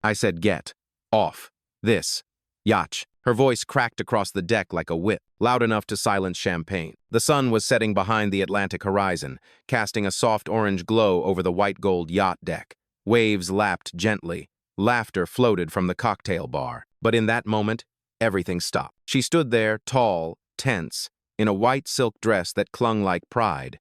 I said get. Off. This. Yacht. Her voice cracked across the deck like a whip, loud enough to silence champagne. The sun was setting behind the Atlantic horizon, casting a soft orange glow over the white-gold yacht deck. Waves lapped gently. Laughter floated from the cocktail bar. But in that moment, everything stopped. She stood there, tall, tense, in a white silk dress that clung like pride,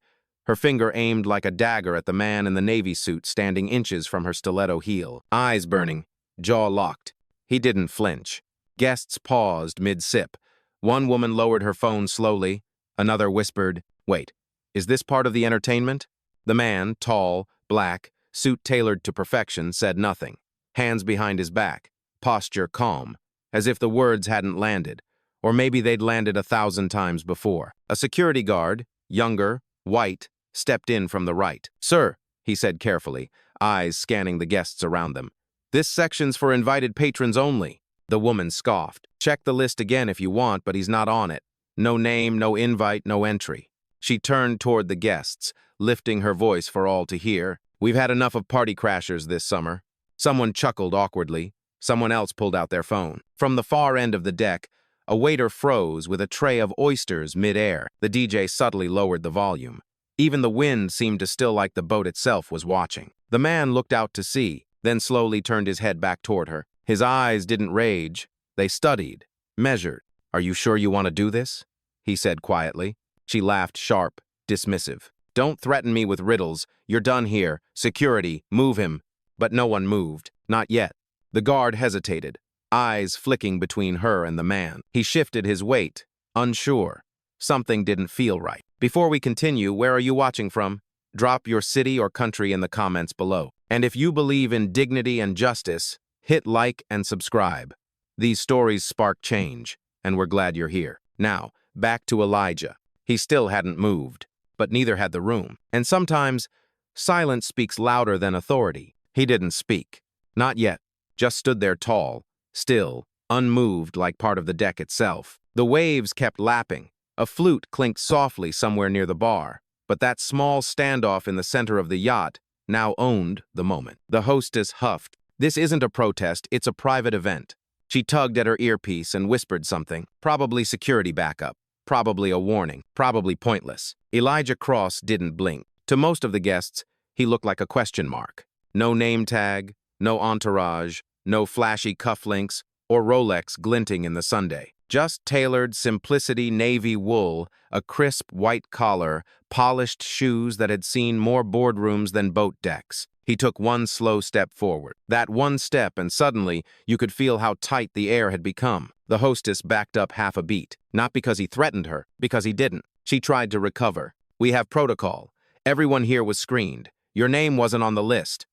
her finger aimed like a dagger at the man in the navy suit standing inches from her stiletto heel. Eyes burning, jaw locked. He didn't flinch. Guests paused mid-sip. One woman lowered her phone slowly. Another whispered, "Wait, is this part of the entertainment?" The man, tall, black, suit tailored to perfection, said nothing. Hands behind his back, posture calm, as if the words hadn't landed. Or maybe they'd landed 1,000 times before. A security guard, younger, white, stepped in from the right. "Sir," he said carefully, eyes scanning the guests around them. "This section's for invited patrons only." The woman scoffed. "Check the list again if you want, but he's not on it. No name, no invite, no entry." She turned toward the guests, lifting her voice for all to hear. "We've had enough of party crashers this summer." Someone chuckled awkwardly. Someone else pulled out their phone. From the far end of the deck, a waiter froze with a tray of oysters mid-air. The DJ subtly lowered the volume. Even the wind seemed to still like the boat itself was watching. The man looked out to sea, then slowly turned his head back toward her. His eyes didn't rage. They studied, measured. "Are you sure you want to do this?" he said quietly. She laughed sharp, dismissive. "Don't threaten me with riddles. You're done here. Security, move him." But no one moved. Not yet. The guard hesitated, eyes flicking between her and the man. He shifted his weight, unsure. Something didn't feel right. Before we continue, where are you watching from? Drop your city or country in the comments below. And if you believe in dignity and justice, hit like and subscribe. These stories spark change, and we're glad you're here. Now, back to Elijah. He still hadn't moved, but neither had the room. And sometimes, silence speaks louder than authority. He didn't speak. Not yet. Just stood there tall, still, unmoved like part of the deck itself. The waves kept lapping. A flute clinked softly somewhere near the bar, but that small standoff in the center of the yacht now owned the moment. The hostess huffed. "This isn't a protest, it's a private event." She tugged at her earpiece and whispered something, probably security backup, probably a warning, probably pointless. Elijah Cross didn't blink. To most of the guests, he looked like a question mark. No name tag, no entourage, no flashy cufflinks, or Rolex glinting in the sundae. Just tailored simplicity navy wool, a crisp white collar, polished shoes that had seen more boardrooms than boat decks. He took one slow step forward. That one step, and suddenly you could feel how tight the air had become. The hostess backed up half a beat, not because he threatened her, because he didn't. She tried to recover. "We have protocol. Everyone here was screened. Your name wasn't on the list."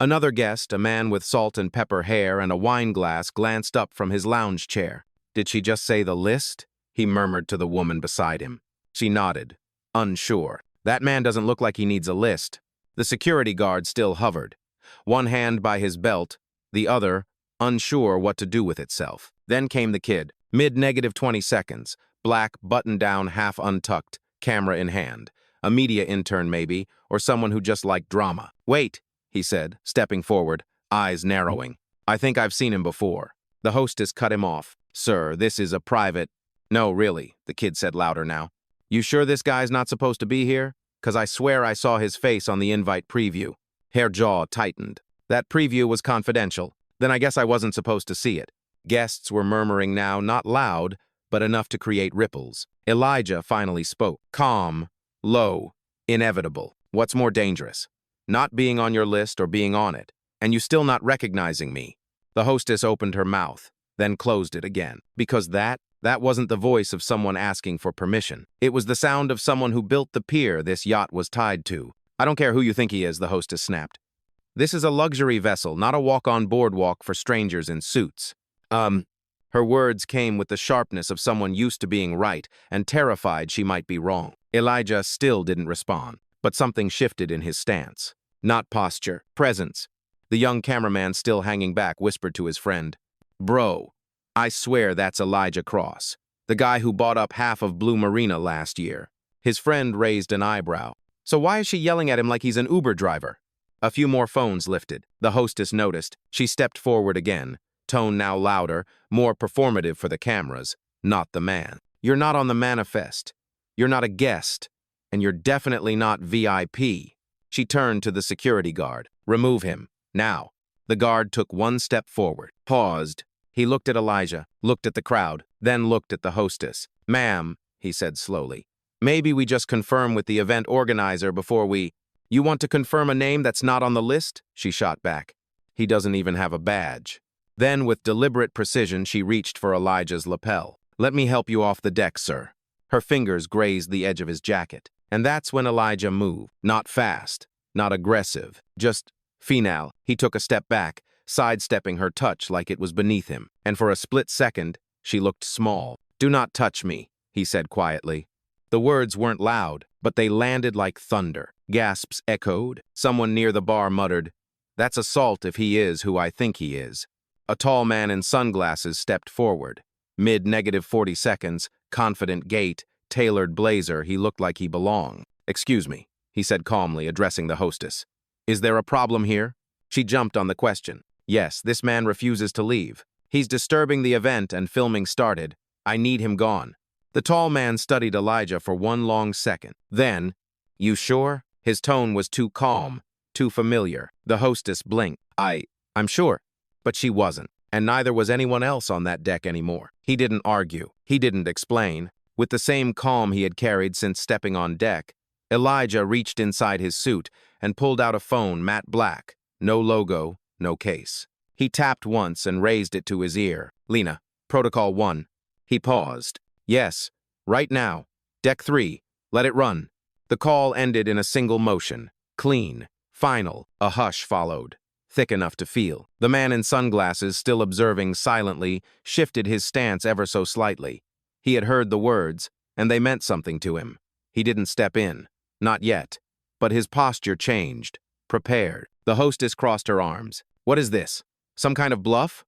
Another guest, a man with salt and pepper hair and a wine glass, glanced up from his lounge chair. "Did she just say the list?" he murmured to the woman beside him. She nodded, unsure. "That man doesn't look like he needs a list." The security guard still hovered, one hand by his belt, the other unsure what to do with itself. Then came the kid, mid-20 seconds, black, button-down, half untucked, camera in hand. A media intern maybe, or someone who just liked drama. "Wait," he said, stepping forward, eyes narrowing. "I think I've seen him before." The hostess cut him off. "Sir, this is a private—" "No, really," the kid said louder now. "You sure this guy's not supposed to be here? 'Cause I swear I saw his face on the invite preview." Her jaw tightened. "That preview was confidential. Then I guess I wasn't supposed to see it." Guests were murmuring now, not loud, but enough to create ripples. Elijah finally spoke. Calm, low, inevitable. "What's more dangerous? Not being on your list or being on it, and you still not recognizing me?" The hostess opened her mouth, then closed it again. Because that wasn't the voice of someone asking for permission. It was the sound of someone who built the pier this yacht was tied to. "I don't care who you think he is," the hostess snapped. "This is a luxury vessel, not a walk-on boardwalk for strangers in suits." Her words came with the sharpness of someone used to being right and terrified she might be wrong. Elijah still didn't respond, but something shifted in his stance. Not posture, presence. The young cameraman, still hanging back, whispered to his friend, "Bro, I swear that's Elijah Cross, the guy who bought up half of Blue Marina last year." His friend raised an eyebrow. "So why is she yelling at him like he's an Uber driver?" A few more phones lifted. The hostess noticed. She stepped forward again, tone now louder, more performative for the cameras. Not the man. You're not on the manifest. You're not a guest. And you're definitely not VIP. She turned to the security guard. Remove him. Now. The guard took one step forward, paused. He looked at Elijah, looked at the crowd, then looked at the hostess. Ma'am, he said slowly, maybe we just confirm with the event organizer before we— You want to confirm a name that's not on the list? She shot back. He doesn't even have a badge. Then, with deliberate precision, she reached for Elijah's lapel. Let me help you off the deck, sir. Her fingers grazed the edge of his jacket. And that's when Elijah moved. Not fast, not aggressive, just final. He took a step back, sidestepping her touch like it was beneath him. And for a split second, she looked small. Do not touch me, he said quietly. The words weren't loud, but they landed like thunder. Gasps echoed. Someone near the bar muttered, That's assault if he is who I think he is. A tall man in sunglasses stepped forward. Mid-40 seconds, confident gait, tailored blazer, he looked like he belonged. Excuse me, he said calmly, addressing the hostess. Is there a problem here? She jumped on the question. Yes, this man refuses to leave. He's disturbing the event and filming started. I need him gone. The tall man studied Elijah for one long second. Then, You sure? His tone was too calm, too familiar. The hostess blinked. I'm sure. But she wasn't, and neither was anyone else on that deck anymore. He didn't argue. He didn't explain. With the same calm he had carried since stepping on deck, Elijah reached inside his suit and pulled out a phone matte black. No logo, no case. He tapped once and raised it to his ear. Lena, Protocol 1. He paused. Yes, right now. Deck 3. Let it run. The call ended in a single motion. Clean. Final. A hush followed. Thick enough to feel. The man in sunglasses, still observing silently, shifted his stance ever so slightly. He had heard the words, and they meant something to him. He didn't step in. Not yet. But his posture changed. Prepared. The hostess crossed her arms. What is this? Some kind of bluff?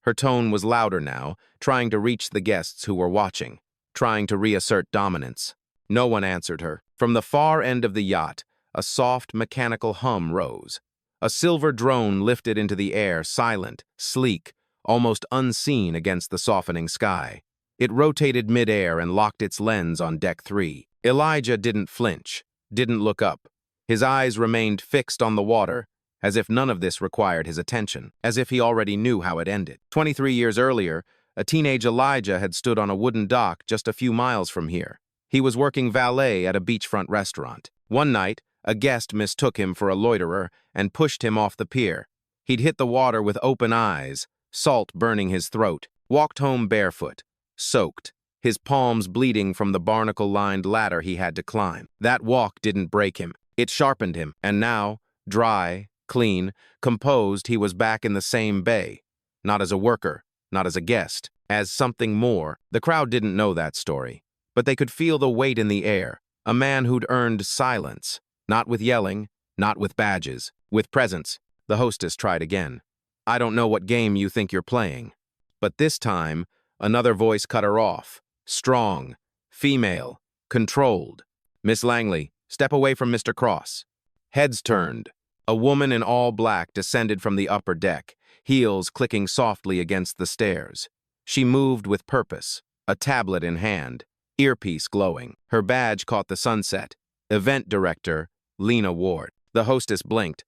Her tone was louder now, trying to reach the guests who were watching, trying to reassert dominance. No one answered her. From the far end of the yacht, a soft, mechanical hum rose. A silver drone lifted into the air, silent, sleek, almost unseen against the softening sky. It rotated mid-air and locked its lens on Deck 3. Elijah didn't flinch, didn't look up. His eyes remained fixed on the water, as if none of this required his attention, as if he already knew how it ended. 23 years earlier, a teenage Elijah had stood on a wooden dock just a few miles from here. He was working valet at a beachfront restaurant. One night, a guest mistook him for a loiterer and pushed him off the pier. He'd hit the water with open eyes, salt burning his throat, walked home barefoot, soaked, his palms bleeding from the barnacle-lined ladder he had to climb. That walk didn't break him. It sharpened him, and now, dry, clean, composed, he was back in the same bay. Not as a worker, not as a guest, as something more. The crowd didn't know that story, but they could feel the weight in the air. A man who'd earned silence. Not with yelling, not with badges, with presence. The hostess tried again. I don't know what game you think you're playing. But this time, another voice cut her off. Strong, female, controlled. Miss Langley, step away from Mr. Cross. Heads turned. A woman in all black descended from the upper deck, heels clicking softly against the stairs. She moved with purpose, a tablet in hand, earpiece glowing. Her badge caught the sunset. Event director, Lena Ward. The hostess blinked.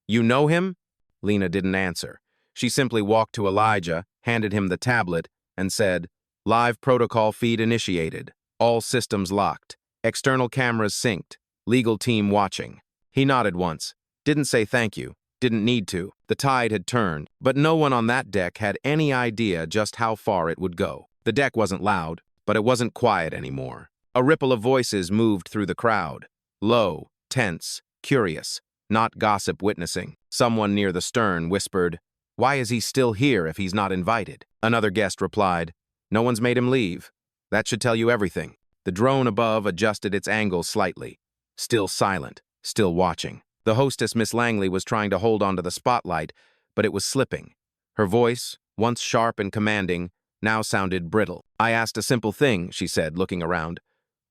You know him? Lena didn't answer. She simply walked to Elijah, handed him the tablet, and said, Live protocol feed initiated. All systems locked. External cameras synced. Legal team watching. He nodded once. Didn't say thank you. Didn't need to. The tide had turned, but no one on that deck had any idea just how far it would go. The deck wasn't loud, but it wasn't quiet anymore. A ripple of voices moved through the crowd. Low, tense, curious, not gossip witnessing. Someone near the stern whispered, Why is he still here if he's not invited? Another guest replied, No one's made him leave. That should tell you everything. The drone above adjusted its angle slightly. Still silent, still watching. The hostess, Miss Langley, was trying to hold onto the spotlight, but it was slipping. Her voice, once sharp and commanding, now sounded brittle. I asked a simple thing, she said, looking around.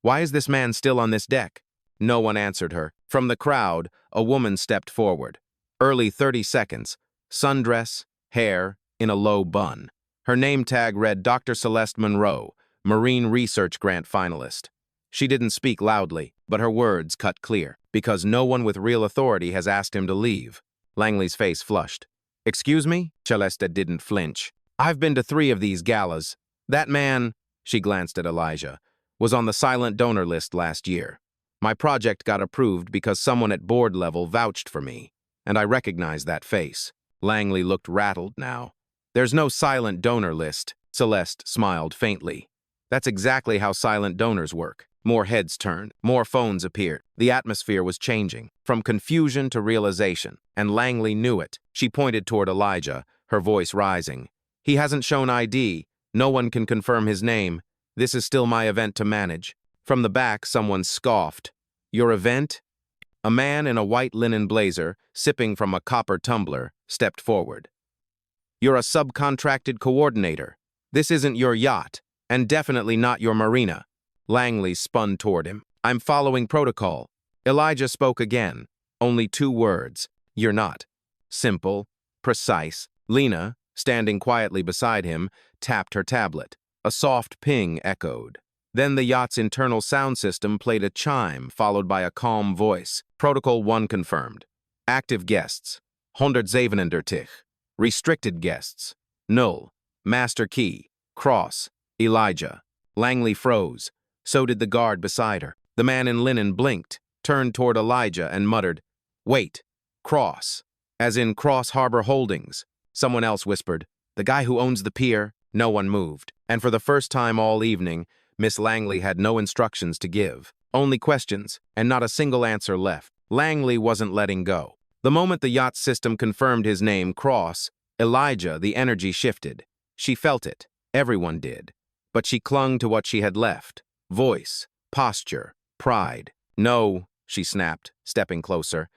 Why is this man still on this deck? No one answered her. From the crowd, a woman stepped forward. Early 30 seconds, sundress, hair, in a low bun. Her name tag read Dr. Celeste Monroe, Marine Research Grant finalist. She didn't speak loudly, but her words cut clear, because no one with real authority has asked him to leave. Langley's face flushed. Excuse me? Celeste didn't flinch. I've been to 3 of these galas. That man, she glanced at Elijah, was on the silent donor list last year. My project got approved because someone at board level vouched for me, and I recognized that face. Langley looked rattled now. There's no silent donor list, Celeste smiled faintly. That's exactly how silent donors work. More heads turned, more phones appeared. The atmosphere was changing, from confusion to realization, and Langley knew it. She pointed toward Elijah, her voice rising. He hasn't shown ID. No one can confirm his name. This is still my event to manage. From the back, someone scoffed. Your event? A man in a white linen blazer, sipping from a copper tumbler, stepped forward. You're a subcontracted coordinator. This isn't your yacht, and definitely not your Marina. Langley spun toward him. I'm following protocol. Elijah spoke again. Only 2 words. You're not. Simple, precise. Lena, standing quietly beside him, tapped her tablet. A soft ping echoed. Then the yacht's internal sound system played a chime, followed by a calm voice. Protocol 1 confirmed. Active guests. 137. Restricted guests. Null. Master key. Cross. Elijah. Langley froze. So did the guard beside her. The man in linen blinked, turned toward Elijah and muttered, Wait. Cross. As in Cross Harbor Holdings. Someone else whispered, The guy who owns the pier. No one moved. And for the first time all evening, Miss Langley had no instructions to give. Only questions, and not a single answer left. Langley wasn't letting go. The moment the yacht system confirmed his name, Cross, Elijah, the energy shifted. She felt it. Everyone did. But she clung to what she had left. Voice, posture, pride. No, she snapped, stepping closer.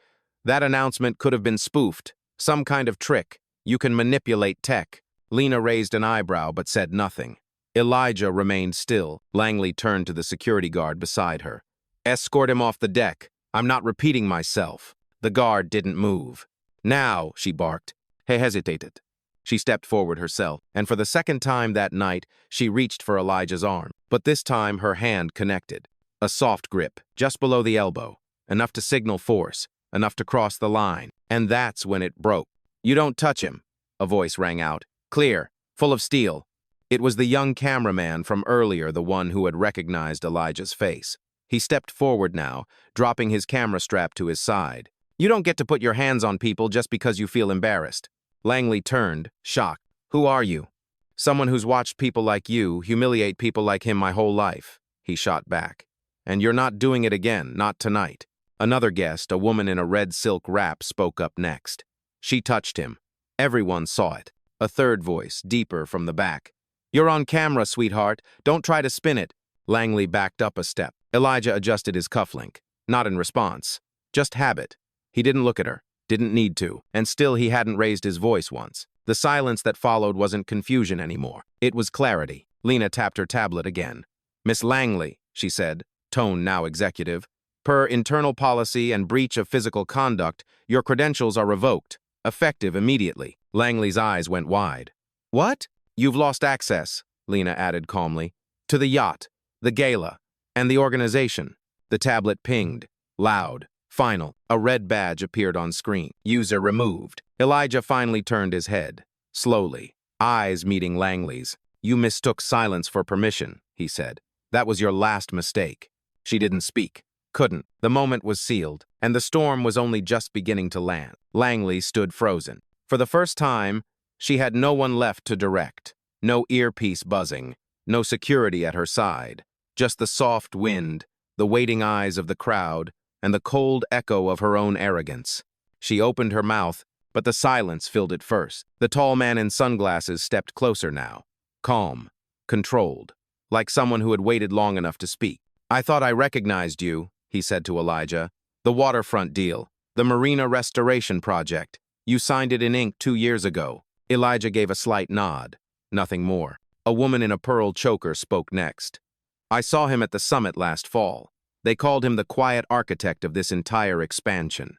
That announcement could have been spoofed. Some kind of trick. You can manipulate tech. Lena raised an eyebrow but said nothing. Elijah remained still. Langley turned to the security guard beside her. Escort him off the deck. I'm not repeating myself. The guard didn't move. Now, she barked. He hesitated. She stepped forward herself, and for the second time that night, she reached for Elijah's arm. But this time, her hand connected. A soft grip, just below the elbow. Enough to signal force, enough to cross the line. And that's when it broke. You don't touch him, a voice rang out. Clear, full of steel. It was the young cameraman from earlier, the one who had recognized Elijah's face. He stepped forward now, dropping his camera strap to his side. You don't get to put your hands on people just because you feel embarrassed. Langley turned, shocked. Who are you? Someone who's watched people like you humiliate people like him my whole life, he shot back. And you're not doing it again, not tonight. Another guest, a woman in a red silk wrap, spoke up next. She touched him. Everyone saw it. A third voice, deeper from the back. You're on camera, sweetheart. Don't try to spin it. Langley backed up a step. Elijah adjusted his cufflink. Not in response. Just habit. He didn't look at her. Didn't need to, and still he hadn't raised his voice once. The silence that followed wasn't confusion anymore. It was clarity. Lena tapped her tablet again. Miss Langley, she said, tone now executive, per internal policy and breach of physical conduct, your credentials are revoked, effective immediately. Langley's eyes went wide. What? You've lost access, Lena added calmly, to the yacht, the gala, and the organization. The tablet pinged, loud. Final. A red badge appeared on screen. User removed. Elijah finally turned his head. Slowly. Eyes meeting Langley's. You mistook silence for permission, he said. That was your last mistake. She didn't speak. Couldn't. The moment was sealed, and the storm was only just beginning to land. Langley stood frozen. For the first time, she had no one left to direct. No earpiece buzzing. No security at her side. Just the soft wind, the waiting eyes of the crowd, and the cold echo of her own arrogance. She opened her mouth, but the silence filled it first. The tall man in sunglasses stepped closer now, calm, controlled, like someone who had waited long enough to speak. I thought I recognized you, he said to Elijah. The waterfront deal, the Marina restoration project. You signed it in ink 2 years ago. Elijah gave a slight nod. Nothing more. A woman in a pearl choker spoke next. I saw him at the summit last fall. They called him the quiet architect of this entire expansion.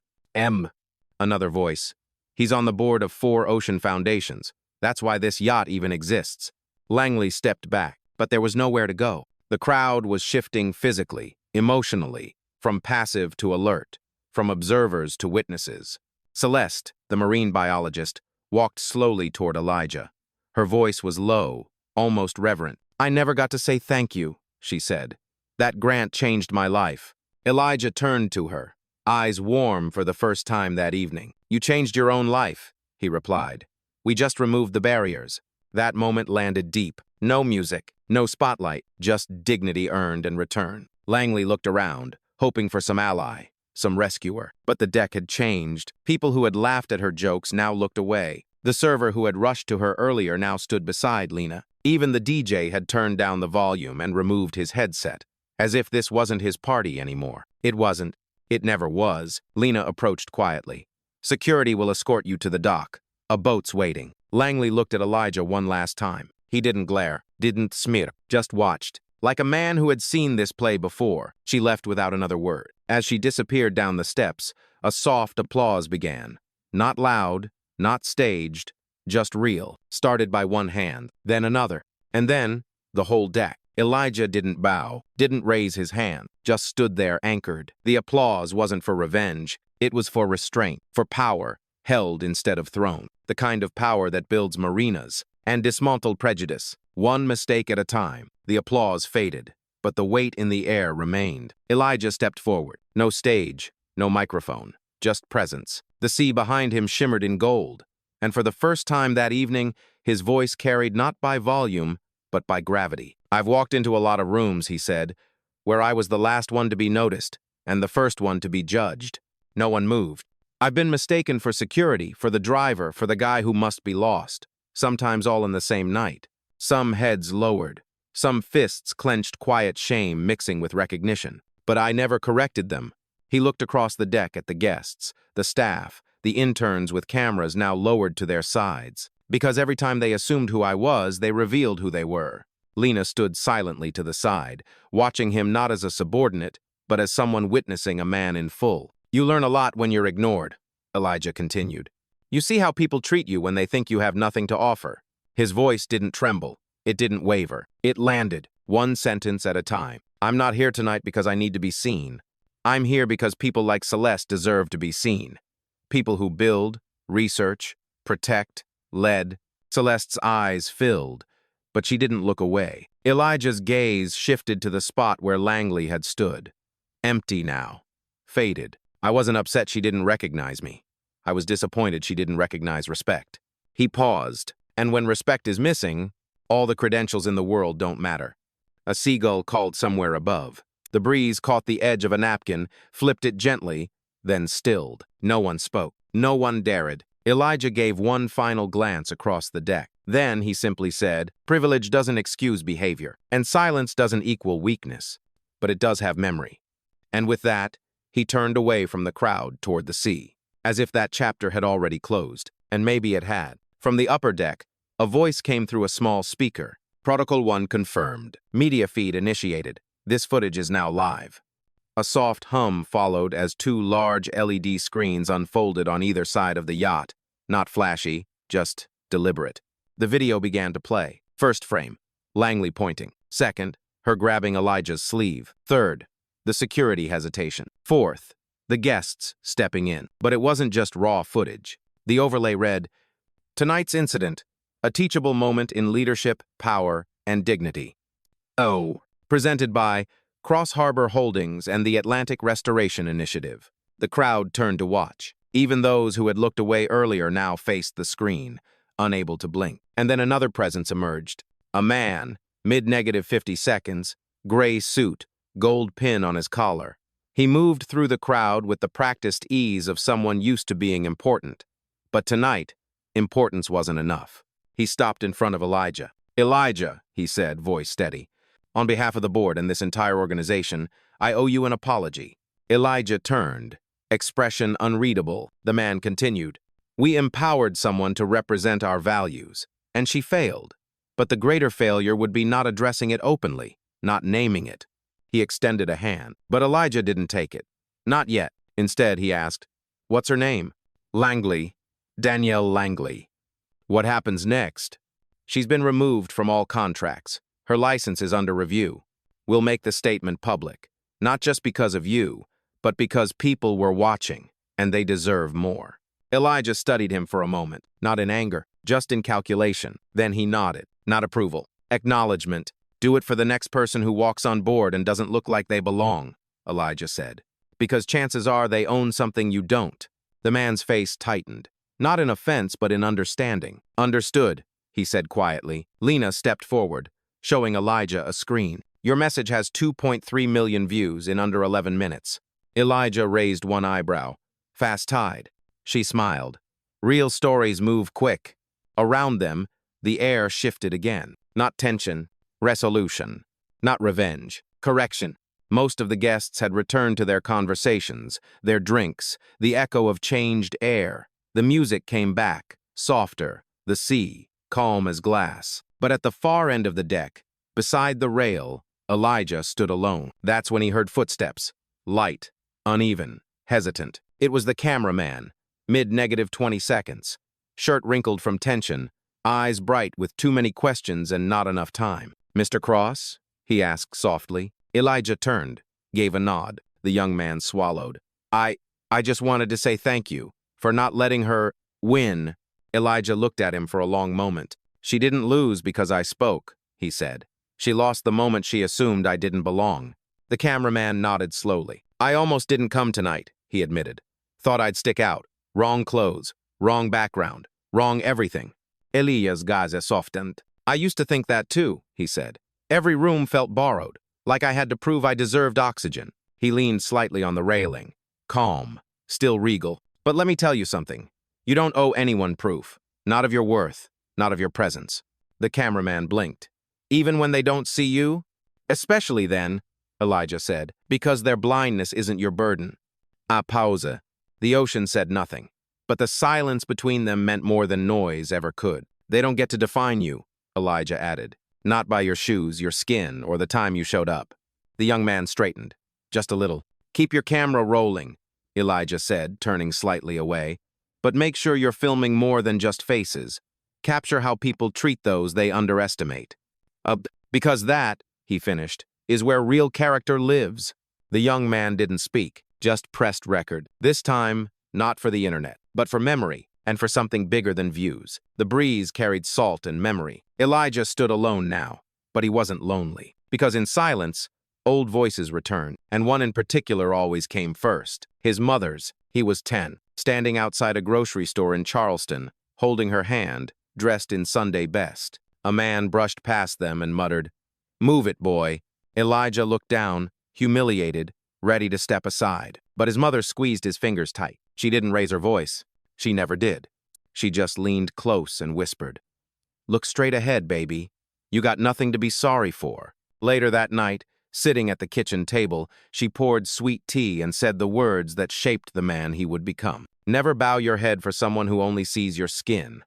Another voice. He's on the board of 4 ocean foundations. That's why this yacht even exists. Langley stepped back, but there was nowhere to go. The crowd was shifting physically, emotionally, from passive to alert, from observers to witnesses. Celeste, the marine biologist, walked slowly toward Elijah. Her voice was low, almost reverent. "I never got to say thank you," she said. "That grant changed my life." Elijah turned to her, eyes warm for the first time that evening. "You changed your own life," he replied. "We just removed the barriers." That moment landed deep. No music, no spotlight, just dignity earned and returned. Langley looked around, hoping for some ally, some rescuer. But the deck had changed. People who had laughed at her jokes now looked away. The server who had rushed to her earlier now stood beside Lena. Even the DJ had turned down the volume and removed his headset, as if this wasn't his party anymore. It wasn't. It never was. Lena approached quietly. "Security will escort you to the dock. A boat's waiting." Langley looked at Elijah one last time. He didn't glare, didn't smirk, just watched. Like a man who had seen this play before, she left without another word. As she disappeared down the steps, a soft applause began. Not loud, not staged, just real. Started by one hand, then another, and then the whole deck. Elijah didn't bow, didn't raise his hand, just stood there anchored. The applause wasn't for revenge, it was for restraint, for power, held instead of thrown. The kind of power that builds marinas and dismantled prejudice. One mistake at a time. The applause faded, but the weight in the air remained. Elijah stepped forward. No stage, no microphone, just presence. The sea behind him shimmered in gold, and for the first time that evening, his voice carried not by volume, but by gravity. "I've walked into a lot of rooms," he said, "where I was the last one to be noticed, and the first one to be judged. No one moved. I've been mistaken for security, for the driver, for the guy who must be lost. Sometimes all in the same night. Some heads lowered, some fists clenched quiet shame mixing with recognition. But I never corrected them." He looked across the deck at the guests, the staff, the interns with cameras now lowered to their sides. Because every time they assumed who I was, they revealed who they were. Lena stood silently to the side, watching him not as a subordinate, but as someone witnessing a man in full. "You learn a lot when you're ignored," Elijah continued. "You see how people treat you when they think you have nothing to offer." His voice didn't tremble. It didn't waver. It landed, one sentence at a time. "I'm not here tonight because I need to be seen. I'm here because people like Celeste deserve to be seen. People who build, research, protect, led." Celeste's eyes filled, but she didn't look away. Elijah's gaze shifted to the spot where Langley had stood. Empty now. Faded. "I wasn't upset she didn't recognize me. I was disappointed she didn't recognize respect." He paused, and when respect is missing, all the credentials in the world don't matter. A seagull called somewhere above. The breeze caught the edge of a napkin, flipped it gently, then stilled. No one spoke. No one dared. Elijah gave one final glance across the deck. Then he simply said, "Privilege doesn't excuse behavior, and silence doesn't equal weakness, but it does have memory." And with that, he turned away from the crowd toward the sea, as if that chapter had already closed, and maybe it had. From the upper deck, a voice came through a small speaker. "Protocol 1 confirmed. Media feed initiated. This footage is now live." A soft hum followed as 2 large LED screens unfolded on either side of the yacht. Not flashy, just deliberate. The video began to play. First frame, Langley pointing. Second, her grabbing Elijah's sleeve. Third, the security hesitation. Fourth, the guests stepping in. But it wasn't just raw footage. The overlay read, "Tonight's incident, a teachable moment in leadership, power, and dignity." Presented by Cross Harbor Holdings and the Atlantic Restoration Initiative. The crowd turned to watch. Even those who had looked away earlier now faced the screen, unable to blink. And then another presence emerged. A man, mid-50 seconds, gray suit, gold pin on his collar. He moved through the crowd with the practiced ease of someone used to being important. But tonight, importance wasn't enough. He stopped in front of Elijah. "Elijah," he said, voice steady. "On behalf of the board and this entire organization, I owe you an apology." Elijah turned, expression unreadable. The man continued, "We empowered someone to represent our values, and she failed. But the greater failure would be not addressing it openly, not naming it." He extended a hand, but Elijah didn't take it. Not yet. Instead, he asked, "What's her name?" "Langley. Danielle Langley." "What happens next?" "She's been removed from all contracts. Her license is under review. We'll make the statement public. Not just because of you, but because people were watching, and they deserve more." Elijah studied him for a moment, not in anger, just in calculation. Then he nodded, not approval. "Acknowledgement. Do it for the next person who walks on board and doesn't look like they belong," Elijah said. "Because chances are they own something you don't." The man's face tightened, not in offense but in understanding. "Understood," he said quietly. Lena stepped forward, showing Elijah a screen. "Your message has 2.3 million views in under 11 minutes. Elijah raised one eyebrow. "Fast-tied." She smiled. "Real stories move quick." Around them, the air shifted again. Not tension, resolution. Not revenge, correction. Most of the guests had returned to their conversations, their drinks, the echo of changed air. The music came back, softer, the sea, calm as glass. But at the far end of the deck, beside the rail, Elijah stood alone. That's when he heard footsteps. Light, uneven, hesitant. It was the cameraman, mid-20 seconds. Shirt wrinkled from tension, eyes bright with too many questions and not enough time. "Mr. Cross?" he asked softly. Elijah turned, gave a nod. The young man swallowed. I just wanted to say thank you for not letting her win." Elijah looked at him for a long moment. "She didn't lose because I spoke," he said. "She lost the moment she assumed I didn't belong." The cameraman nodded slowly. "I almost didn't come tonight," he admitted. "Thought I'd stick out. Wrong clothes, wrong background, wrong everything. Elias gaze softened. I used to think that too," he said. "Every room felt borrowed, like I had to prove I deserved oxygen." He leaned slightly on the railing, calm, still regal. "But let me tell you something. You don't owe anyone proof. Not of your worth, not of your presence." The cameraman blinked. "Even when they don't see you?" "Especially then," Elijah said, "because their blindness isn't your burden." A pause. The ocean said nothing, but the silence between them meant more than noise ever could. "They don't get to define you," Elijah added. "Not by your shoes, your skin, or the time you showed up." The young man straightened, just a little. "Keep your camera rolling," Elijah said, turning slightly away. "But make sure you're filming more than just faces. Capture how people treat those they underestimate. Because that," he finished, "is where real character lives." The young man didn't speak, just pressed record. This time, not for the internet, but for memory, and for something bigger than views. The breeze carried salt and memory. Elijah stood alone now, but he wasn't lonely. Because in silence, old voices returned, and one in particular always came first. His mother's. He was 10, standing outside a grocery store in Charleston, holding her hand, dressed in Sunday best. A man brushed past them and muttered, "Move it, boy." Elijah looked down, humiliated, ready to step aside. But his mother squeezed his fingers tight. She didn't raise her voice. She never did. She just leaned close and whispered, "Look straight ahead, baby. You got nothing to be sorry for." Later that night, sitting at the kitchen table, she poured sweet tea and said the words that shaped the man he would become. "Never bow your head for someone who only sees your skin."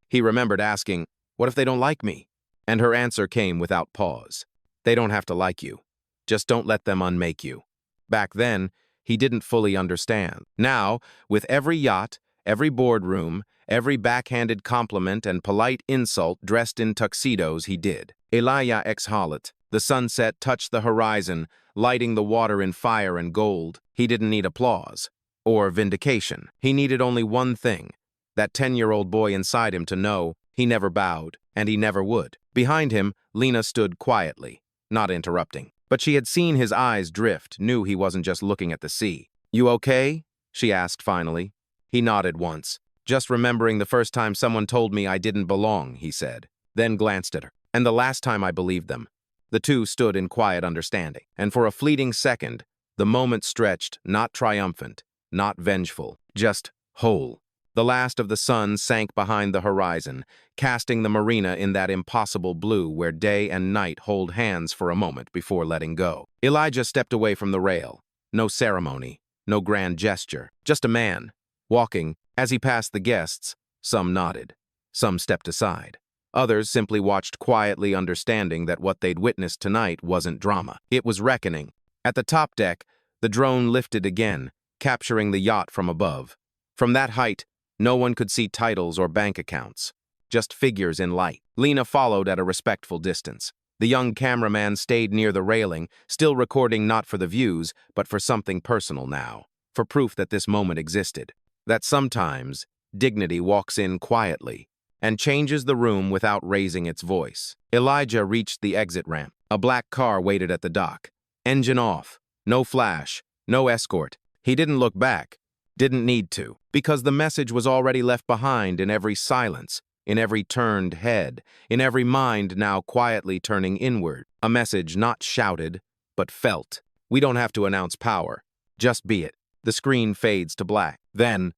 He remembered asking, "What if they don't like me?" And her answer came without pause. "They don't have to like you. Just don't let them unmake you." Back then, he didn't fully understand. Now, with every yacht, every boardroom, every backhanded compliment and polite insult dressed in tuxedos, he did. Elijah exhaled. The sunset touched the horizon, lighting the water in fire and gold. He didn't need applause or vindication. He needed only one thing, that 10-year-old boy inside him to know he never bowed, and he never would. Behind him, Lena stood quietly, not interrupting. But she had seen his eyes drift, knew he wasn't just looking at the sea. "You okay?" she asked finally. He nodded once. "Just remembering the first time someone told me I didn't belong," he said, then glanced at her. "And the last time I believed them." The two stood in quiet understanding, and for a fleeting second, the moment stretched, not triumphant, not vengeful, just whole. The last of the sun sank behind the horizon, casting the marina in that impossible blue where day and night hold hands for a moment before letting go. Elijah stepped away from the rail. No ceremony, no grand gesture, just a man, walking. As he passed the guests, some nodded, some stepped aside. Others simply watched quietly, understanding that what they'd witnessed tonight wasn't drama. It was reckoning. At the top deck, the drone lifted again, capturing the yacht from above. From that height, no one could see titles or bank accounts, just figures in light. Lena followed at a respectful distance. The young cameraman stayed near the railing, still recording not for the views, but for something personal now, for proof that this moment existed. That sometimes, dignity walks in quietly and changes the room without raising its voice. Elijah reached the exit ramp. A black car waited at the dock. Engine off. No flash. No escort. He didn't look back. Didn't need to, because the message was already left behind in every silence, in every turned head, in every mind now quietly turning inward. A message not shouted, but felt. We don't have to announce power. Just be it. The screen fades to black. Then,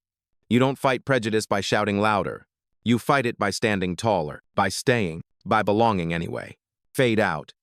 you don't fight prejudice by shouting louder. You fight it by standing taller, by staying, by belonging anyway. Fade out.